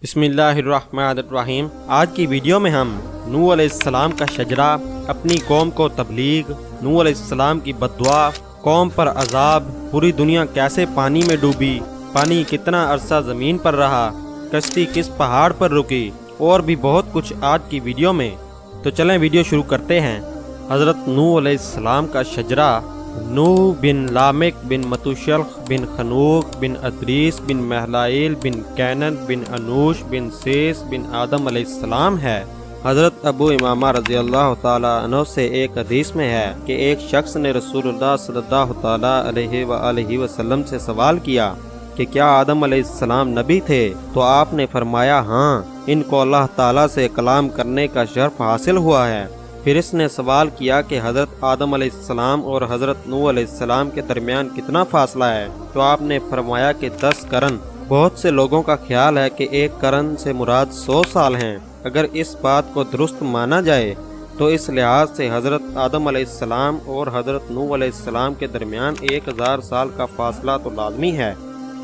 بسم اللہ الرحمن الرحیم۔ آج کی ویڈیو میں ہم نوح علیہ السلام کا شجرہ، اپنی قوم کو تبلیغ، نوح علیہ السلام کی بددعا، قوم پر عذاب، پوری دنیا کیسے پانی میں ڈوبی، پانی کتنا عرصہ زمین پر رہا، کشتی کس پہاڑ پر رکی، اور بھی بہت کچھ آج کی ویڈیو میں۔ تو چلیں ویڈیو شروع کرتے ہیں۔ حضرت نوح علیہ السلام کا شجرہ۔ نوح بن لامک بن متوشلخ بن خنوخ بن ادریس بن مہلائیل بن کینن بن انوش بن سیس بن آدم علیہ السلام ہے۔ حضرت ابو امامہ رضی اللہ تعالیٰ عنہ سے ایک حدیث میں ہے کہ ایک شخص نے رسول اللہ صلی اللہ تعالیٰ علیہ وآلہ وسلم سے سوال کیا کہ کیا آدم علیہ السلام نبی تھے؟ تو آپ نے فرمایا ہاں، ان کو اللہ تعالیٰ سے کلام کرنے کا شرف حاصل ہوا ہے۔ پھر اس نے سوال کیا کہ حضرت آدم علیہ السلام اور حضرت نوح علیہ السلام کے درمیان کتنا فاصلہ ہے؟ تو آپ نے فرمایا کہ 10 قرن۔ بہت سے لوگوں کا خیال ہے کہ 1 قرن سے مراد 100 سال ہیں۔ اگر اس بات کو درست مانا جائے تو اس لحاظ سے حضرت آدم علیہ السلام اور حضرت نوح علیہ السلام کے درمیان 1000 سال کا فاصلہ تو لازمی ہے۔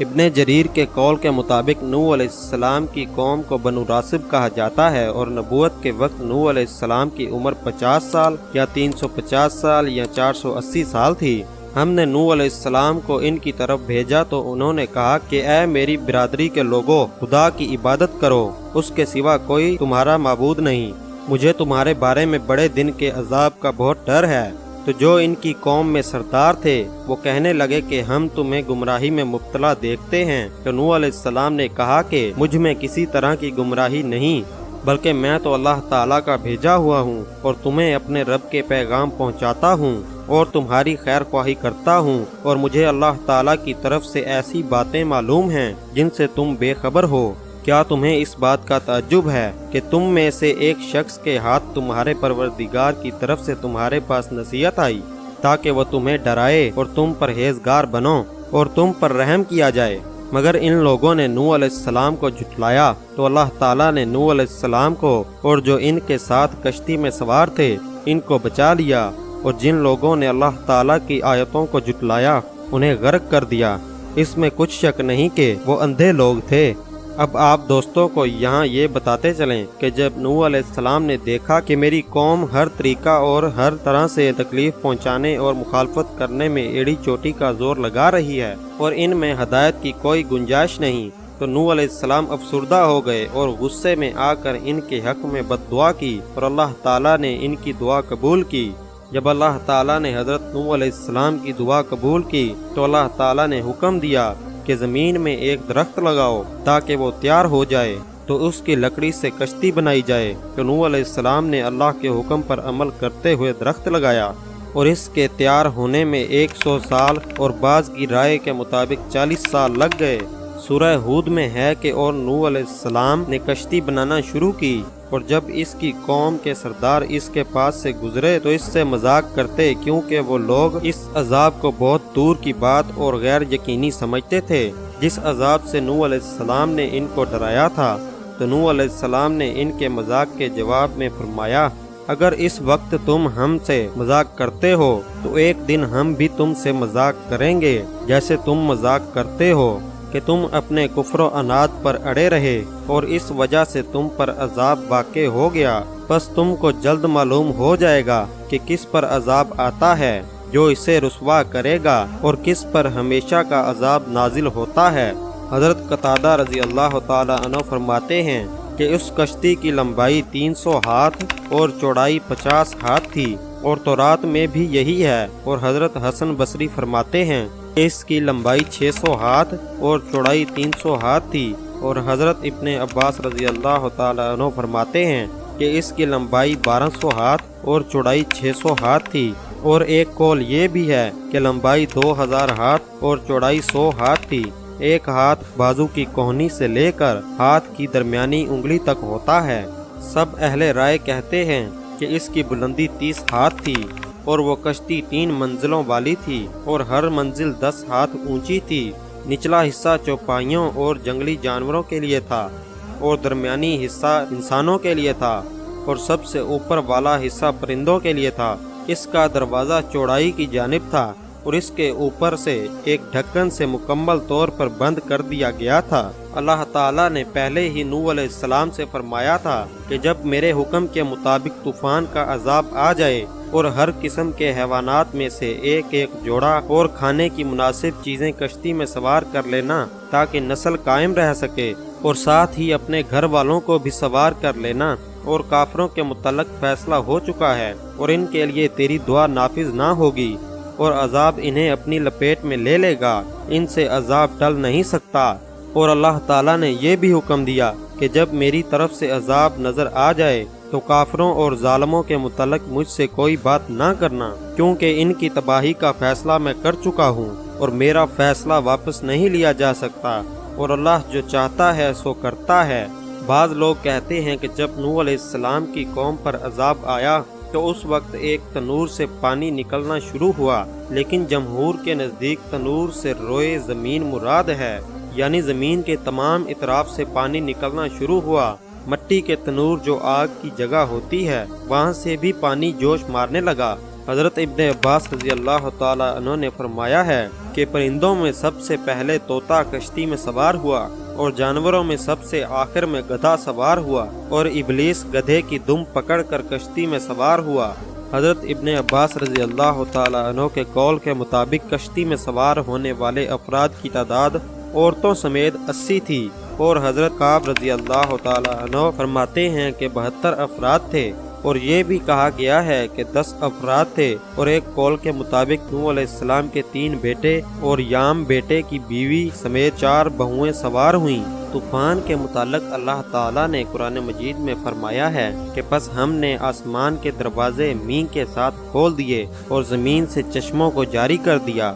ابن جریر کے قول کے مطابق نوح علیہ السلام کی قوم کو بنو راسب کہا جاتا ہے، اور نبوت کے وقت نوح علیہ السلام کی عمر 50 سال یا 350 سال یا 480 سال تھی۔ ہم نے نوح علیہ السلام کو ان کی طرف بھیجا تو انہوں نے کہا کہ اے میری برادری کے لوگوں، خدا کی عبادت کرو، اس کے سوا کوئی تمہارا معبود نہیں۔ مجھے تمہارے بارے میں بڑے دن کے عذاب کا بہت ڈر ہے۔ تو جو ان کی قوم میں سردار تھے وہ کہنے لگے کہ ہم تمہیں گمراہی میں مبتلا دیکھتے ہیں۔ تو نوح علیہ السلام نے کہا کہ مجھ میں کسی طرح کی گمراہی نہیں، بلکہ میں تو اللہ تعالیٰ کا بھیجا ہوا ہوں اور تمہیں اپنے رب کے پیغام پہنچاتا ہوں اور تمہاری خیر خواہی کرتا ہوں، اور مجھے اللہ تعالیٰ کی طرف سے ایسی باتیں معلوم ہیں جن سے تم بے خبر ہو۔ کیا تمہیں اس بات کا تعجب ہے کہ تم میں سے ایک شخص کے ہاتھ تمہارے پروردگار کی طرف سے تمہارے پاس نصیحت آئی تاکہ وہ تمہیں ڈرائے اور تم پرہیزگار بنو اور تم پر رحم کیا جائے؟ مگر ان لوگوں نے نوح علیہ السلام کو جھٹلایا تو اللہ تعالیٰ نے نوح علیہ السلام کو اور جو ان کے ساتھ کشتی میں سوار تھے ان کو بچا لیا، اور جن لوگوں نے اللہ تعالیٰ کی آیتوں کو جھٹلایا انہیں غرق کر دیا۔ اس میں کچھ شک نہیں کہ وہ اندھے لوگ تھے۔ اب آپ دوستوں کو یہاں یہ بتاتے چلیں کہ جب نوح علیہ السلام نے دیکھا کہ میری قوم ہر طریقہ اور ہر طرح سے تکلیف پہنچانے اور مخالفت کرنے میں ایڑی چوٹی کا زور لگا رہی ہے اور ان میں ہدایت کی کوئی گنجائش نہیں، تو نوح علیہ السلام افسردہ ہو گئے اور غصے میں آ کر ان کے حق میں بد دعا کی، اور اللہ تعالیٰ نے ان کی دعا قبول کی۔ جب اللہ تعالیٰ نے حضرت نوح علیہ السلام کی دعا قبول کی تو اللہ تعالیٰ نے حکم دیا کہ زمین میں ایک درخت لگاؤ تاکہ وہ تیار ہو جائے، تو اس کی لکڑی سے کشتی بنائی جائے۔ تو نوح علیہ السلام نے اللہ کے حکم پر عمل کرتے ہوئے درخت لگایا، اور اس کے تیار ہونے میں 100 سال اور بعض کی رائے کے مطابق 40 سال لگ گئے۔ سورہ ہود میں ہے کہ اور نوح علیہ السلام نے کشتی بنانا شروع کی، اور جب اس کی قوم کے سردار اس کے پاس سے گزرے تو اس سے مذاق کرتے، کیونکہ وہ لوگ اس عذاب کو بہت دور کی بات اور غیر یقینی سمجھتے تھے جس عذاب سے نوح علیہ السلام نے ان کو ڈرایا تھا۔ تو نوح علیہ السلام نے ان کے مذاق کے جواب میں فرمایا، اگر اس وقت تم ہم سے مذاق کرتے ہو تو ایک دن ہم بھی تم سے مذاق کریں گے، جیسے تم مذاق کرتے ہو کہ تم اپنے کفر و عناد پر اڑے رہے اور اس وجہ سے تم پر عذاب واقع ہو گیا۔ بس تم کو جلد معلوم ہو جائے گا کہ کس پر عذاب آتا ہے جو اسے رسوا کرے گا اور کس پر ہمیشہ کا عذاب نازل ہوتا ہے۔ حضرت قتادہ رضی اللہ تعالی عنہ فرماتے ہیں کہ اس کشتی کی لمبائی 300 ہاتھ اور چوڑائی 50 ہاتھ تھی، اور تورات میں بھی یہی ہے، اور حضرت حسن بصری فرماتے ہیں اس کی لمبائی 600 ہاتھ اور چوڑائی 300 ہاتھ تھی، اور حضرت ابن عباس رضی اللہ تعالی عنہ فرماتے ہیں کہ اس کی لمبائی 1200 ہاتھ اور چوڑائی 600 ہاتھ تھی، اور ایک قول یہ بھی ہے کہ لمبائی 2000 ہاتھ اور چوڑائی 100 ہاتھ تھی۔ ایک ہاتھ بازو کی کوہنی سے لے کر ہاتھ کی درمیانی انگلی تک ہوتا ہے۔ سب اہل رائے کہتے ہیں کہ اس کی بلندی 30 ہاتھ تھی، اور وہ کشتی 3 منزلوں والی تھی، اور ہر منزل 10 ہاتھ اونچی تھی۔ نچلا حصہ چوپائیوں اور جنگلی جانوروں کے لیے تھا، اور درمیانی حصہ انسانوں کے لیے تھا، اور سب سے اوپر والا حصہ پرندوں کے لیے تھا۔ اس کا دروازہ چوڑائی کی جانب تھا، اور اس کے اوپر سے ایک ڈھکن سے مکمل طور پر بند کر دیا گیا تھا۔ اللہ تعالیٰ نے پہلے ہی نوح علیہ السلام سے فرمایا تھا کہ جب میرے حکم کے مطابق طوفان کا عذاب آ جائے اور ہر قسم کے حیوانات میں سے ایک ایک جوڑا اور کھانے کی مناسب چیزیں کشتی میں سوار کر لینا تاکہ نسل قائم رہ سکے، اور ساتھ ہی اپنے گھر والوں کو بھی سوار کر لینا، اور کافروں کے متعلق فیصلہ ہو چکا ہے اور ان کے لیے تیری دعا نافذ نہ ہوگی اور عذاب انہیں اپنی لپیٹ میں لے لے گا، ان سے عذاب ٹل نہیں سکتا۔ اور اللہ تعالیٰ نے یہ بھی حکم دیا کہ جب میری طرف سے عذاب نظر آ جائے تو کافروں اور ظالموں کے متعلق مجھ سے کوئی بات نہ کرنا، کیونکہ ان کی تباہی کا فیصلہ میں کر چکا ہوں اور میرا فیصلہ واپس نہیں لیا جا سکتا، اور اللہ جو چاہتا ہے سو کرتا ہے۔ بعض لوگ کہتے ہیں کہ جب نوح علیہ السلام کی قوم پر عذاب آیا تو اس وقت ایک تنور سے پانی نکلنا شروع ہوا، لیکن جمہور کے نزدیک تنور سے روئے زمین مراد ہے، یعنی زمین کے تمام اطراف سے پانی نکلنا شروع ہوا۔ مٹی کے تنور جو آگ کی جگہ ہوتی ہے وہاں سے بھی پانی جوش مارنے لگا۔ حضرت ابن عباس رضی اللہ تعالی عنہ نے فرمایا ہے کہ پرندوں میں سب سے پہلے طوطا کشتی میں سوار ہوا اور جانوروں میں سب سے آخر میں گدھا سوار ہوا، اور ابلیس گدھے کی دم پکڑ کر کشتی میں سوار ہوا۔ حضرت ابن عباس رضی اللہ تعالی عنہ کے قول کے مطابق کشتی میں سوار ہونے والے افراد کی تعداد عورتوں سمیت 80 تھی، اور حضرت کعب رضی اللہ تعالی عنہ فرماتے ہیں کہ 72 افراد تھے، اور یہ بھی کہا گیا ہے کہ 10 افراد تھے، اور ایک قول کے مطابق نوح علیہ السلام کے 3 بیٹے اور یام بیٹے کی بیوی سمیت 4 بہویں سوار ہوئیں۔ طوفان کے متعلق اللہ تعالیٰ نے قرآن مجید میں فرمایا ہے کہ پس ہم نے آسمان کے دروازے مینہ کے ساتھ کھول دیے اور زمین سے چشموں کو جاری کر دیا،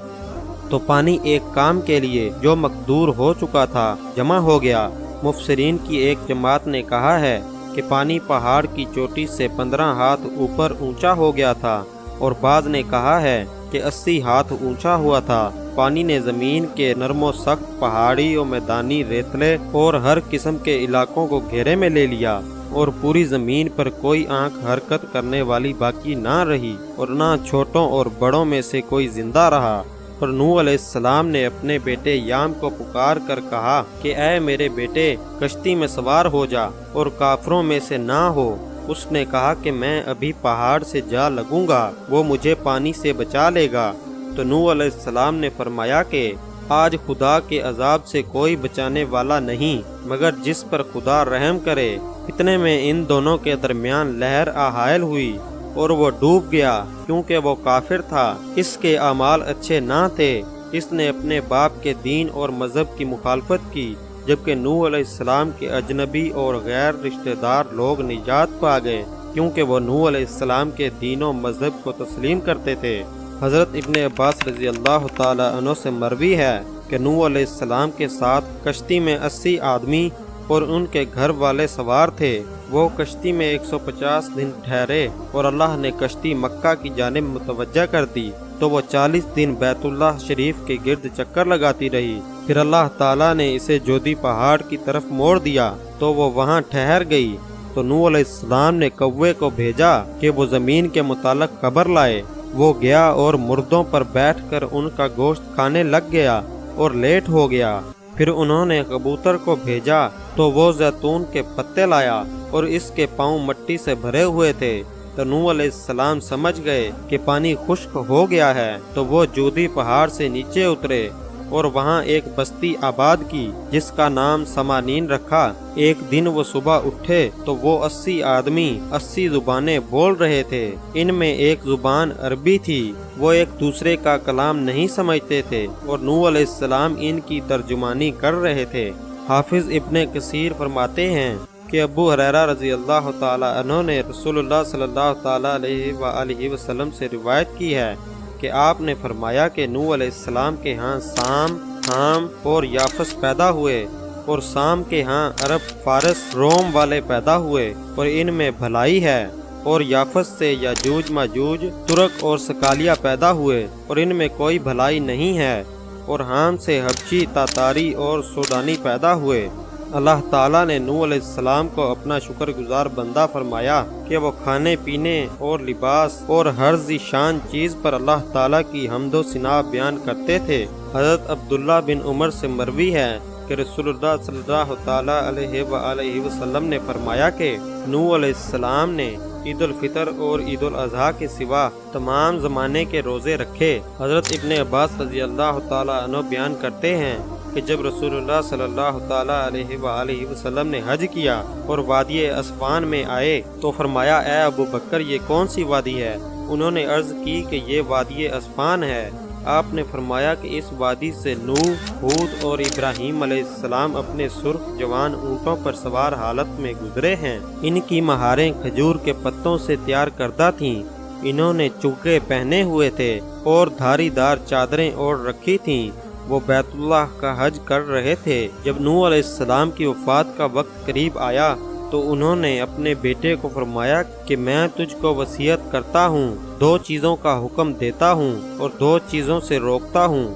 تو پانی ایک کام کے لیے جو مقدور ہو چکا تھا جمع ہو گیا۔ مفسرین کی ایک جماعت نے کہا ہے کہ پانی پہاڑ کی چوٹی سے 15 ہاتھ اوپر اونچا ہو گیا تھا، اور بعض نے کہا ہے کہ 80 ہاتھ اونچا ہوا تھا۔ پانی نے زمین کے نرم و سخت پہاڑی اور میدانی ریتلے اور ہر قسم کے علاقوں کو گھیرے میں لے لیا، اور پوری زمین پر کوئی آنکھ حرکت کرنے والی باقی نہ رہی، اور نہ چھوٹوں اور بڑوں میں سے کوئی زندہ رہا۔ اور نوح علیہ السلام نے اپنے بیٹے یام کو پکار کر کہا کہ اے میرے بیٹے، کشتی میں سوار ہو جا اور کافروں میں سے نہ ہو۔ اس نے کہا کہ میں ابھی پہاڑ سے جا لگوں گا، وہ مجھے پانی سے بچا لے گا۔ تو نوح علیہ السلام نے فرمایا کہ آج خدا کے عذاب سے کوئی بچانے والا نہیں مگر جس پر خدا رحم کرے۔ اتنے میں ان دونوں کے درمیان لہر حائل ہوئی اور وہ ڈوب گیا، کیونکہ وہ کافر تھا، اس کے اعمال اچھے نہ تھے، اس نے اپنے باپ کے دین اور مذہب کی مخالفت کی، جبکہ نوح علیہ السلام کے اجنبی اور غیر رشتہ دار لوگ نجات پا گئے، کیونکہ وہ نوح علیہ السلام کے دین و مذہب کو تسلیم کرتے تھے۔ حضرت ابن عباس رضی اللہ تعالی عنہ سے مروی ہے کہ نوح علیہ السلام کے ساتھ کشتی میں 80 آدمی اور ان کے گھر والے سوار تھے۔ وہ کشتی میں 150 دن ٹھہرے اور اللہ نے کشتی مکہ کی جانب متوجہ کر دی، تو وہ 40 دن بیت اللہ شریف کے گرد چکر لگاتی رہی۔ پھر اللہ تعالیٰ نے اسے جودی پہاڑ کی طرف موڑ دیا تو وہ وہاں ٹھہر گئی۔ تو نوح علیہ السلام نے کوے کو بھیجا کہ وہ زمین کے متعلق خبر لائے۔ وہ گیا اور مردوں پر بیٹھ کر ان کا گوشت کھانے لگ گیا اور لیٹ ہو گیا۔ پھر انہوں نے کبوتر کو بھیجا تو وہ زیتون کے پتے لایا اور اس کے پاؤں مٹی سے بھرے ہوئے تھے۔ تو نوح علیہ السلام سمجھ گئے کہ پانی خشک ہو گیا ہے، تو وہ جودی پہاڑ سے نیچے اترے اور وہاں ایک بستی آباد کی جس کا نام سمانین رکھا۔ ایک دن وہ صبح اٹھے تو وہ 80 آدمی 80 زبانیں بول رہے تھے، ان میں ایک زبان عربی تھی۔ وہ ایک دوسرے کا کلام نہیں سمجھتے تھے اور نوح علیہ السلام ان کی ترجمانی کر رہے تھے۔ حافظ ابن کثیر فرماتے ہیں کہ ابو ہریرہ رضی اللہ تعالی عنہ نے رسول اللہ صلی اللہ تعالی علیہ وآلہ وسلم سے روایت کی ہے کہ آپ نے فرمایا کہ نوح علیہ السلام کے ہاں سام، حام اور یافس پیدا ہوئے، اور سام کے ہاں عرب، فارس، روم والے پیدا ہوئے اور ان میں بھلائی ہے، اور یافس سے یاجوج ماجوج، ترک اور سکالیا پیدا ہوئے اور ان میں کوئی بھلائی نہیں ہے، اور حام سے حبشی، تاتاری اور سوڈانی پیدا ہوئے، اللہ تعالیٰ نے نوح علیہ السلام کو اپنا شکر گزار بندہ فرمایا کہ وہ کھانے پینے اور لباس اور ہر ذی شان چیز پر اللہ تعالیٰ کی حمد و ثنا بیان کرتے تھے۔ حضرت عبداللہ بن عمر سے مروی ہے کہ رسول اللہ صلی اللہ تعالیٰ علیہ وآلہ وسلم نے فرمایا کہ نوح علیہ السلام نے عید الفطر اور عید الاضحیٰ کے سوا تمام زمانے کے روزے رکھے۔ حضرت ابن عباس رضی اللہ تعالیٰ عنہ بیان کرتے ہیں کہ جب رسول اللہ صلی اللہ تعالیٰ علیہ وآلہ وسلم نے حج کیا اور وادی اسفان میں آئے تو فرمایا اے ابو بکر یہ کون سی وادی ہے؟ انہوں نے عرض کی کہ یہ وادی اسفان ہے۔ آپ نے فرمایا کہ اس وادی سے نوح، ہود اور ابراہیم علیہ السلام اپنے سرخ جوان اونٹوں پر سوار حالت میں گزرے ہیں۔ ان کی مہاریں کھجور کے پتوں سے تیار کردہ تھیں۔ انہوں نے چوکے پہنے ہوئے تھے اور دھاری دار چادریں اوڑھ رکھی تھیں۔ وہ بیت اللہ کا حج کر رہے تھے۔ جب نوح علیہ السلام کی وفات کا وقت قریب آیا تو انہوں نے اپنے بیٹے کو فرمایا کہ میں تجھ کو وصیت کرتا ہوں، 2 چیزوں کا حکم دیتا ہوں اور 2 چیزوں سے روکتا ہوں۔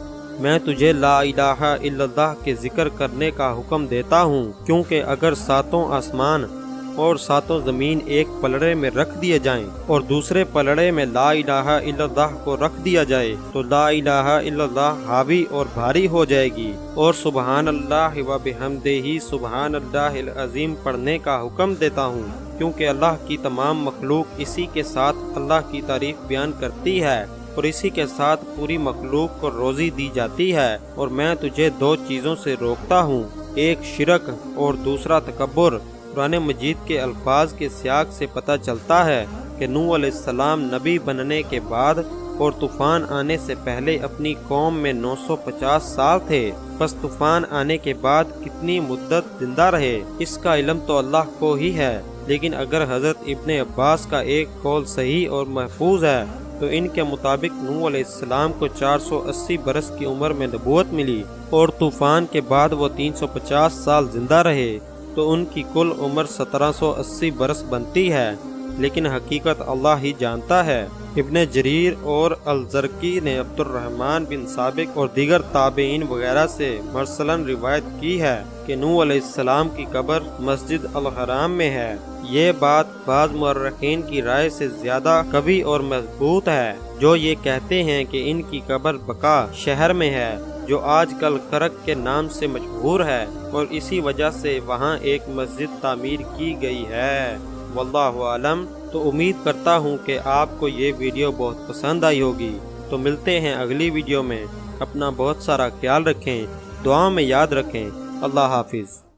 میں تجھے لا الہ الا اللہ کے ذکر کرنے کا حکم دیتا ہوں، کیونکہ اگر 7 آسمان اور 7 زمین ایک پلڑے میں رکھ دیے جائیں اور دوسرے پلڑے میں لا الہ الا اللہ کو رکھ دیا جائے تو لا الہ الا اللہ حاوی اور بھاری ہو جائے گی، اور سبحان اللہ و بحمدہ سبحان اللہ العظیم پڑھنے کا حکم دیتا ہوں، کیونکہ اللہ کی تمام مخلوق اسی کے ساتھ اللہ کی تعریف بیان کرتی ہے اور اسی کے ساتھ پوری مخلوق کو روزی دی جاتی ہے۔ اور میں تجھے 2 چیزوں سے روکتا ہوں، ایک شرک اور دوسرا تکبر۔ قرآن مجید کے الفاظ کے سیاق سے پتہ چلتا ہے کہ نوح علیہ السلام نبی بننے کے بعد اور طوفان آنے سے پہلے اپنی قوم میں 950 سال تھے۔ پس طوفان آنے کے بعد کتنی مدت زندہ رہے اس کا علم تو اللہ کو ہی ہے، لیکن اگر حضرت ابن عباس کا ایک قول صحیح اور محفوظ ہے تو ان کے مطابق نوح علیہ السلام کو 480 برس کی عمر میں نبوت ملی اور طوفان کے بعد وہ 350 سال زندہ رہے، تو ان کی کل عمر 1780 برس بنتی ہے، لیکن حقیقت اللہ ہی جانتا ہے۔ ابن جریر اور الزرقی نے عبد الرحمن بن سابق اور دیگر تابعین وغیرہ سے مرسلاً روایت کی ہے کہ نوح علیہ السلام کی قبر مسجد الحرام میں ہے۔ یہ بات بعض مورخین کی رائے سے زیادہ قوی اور مضبوط ہے، جو یہ کہتے ہیں کہ ان کی قبر بقا شہر میں ہے، جو آج کل کرک کے نام سے مشہور ہے، اور اسی وجہ سے وہاں ایک مسجد تعمیر کی گئی ہے۔ واللہ عالم۔ تو امید کرتا ہوں کہ آپ کو یہ ویڈیو بہت پسند آئی ہوگی۔ تو ملتے ہیں اگلی ویڈیو میں۔ اپنا بہت سارا خیال رکھیں، دعاؤں میں یاد رکھیں۔ اللہ حافظ۔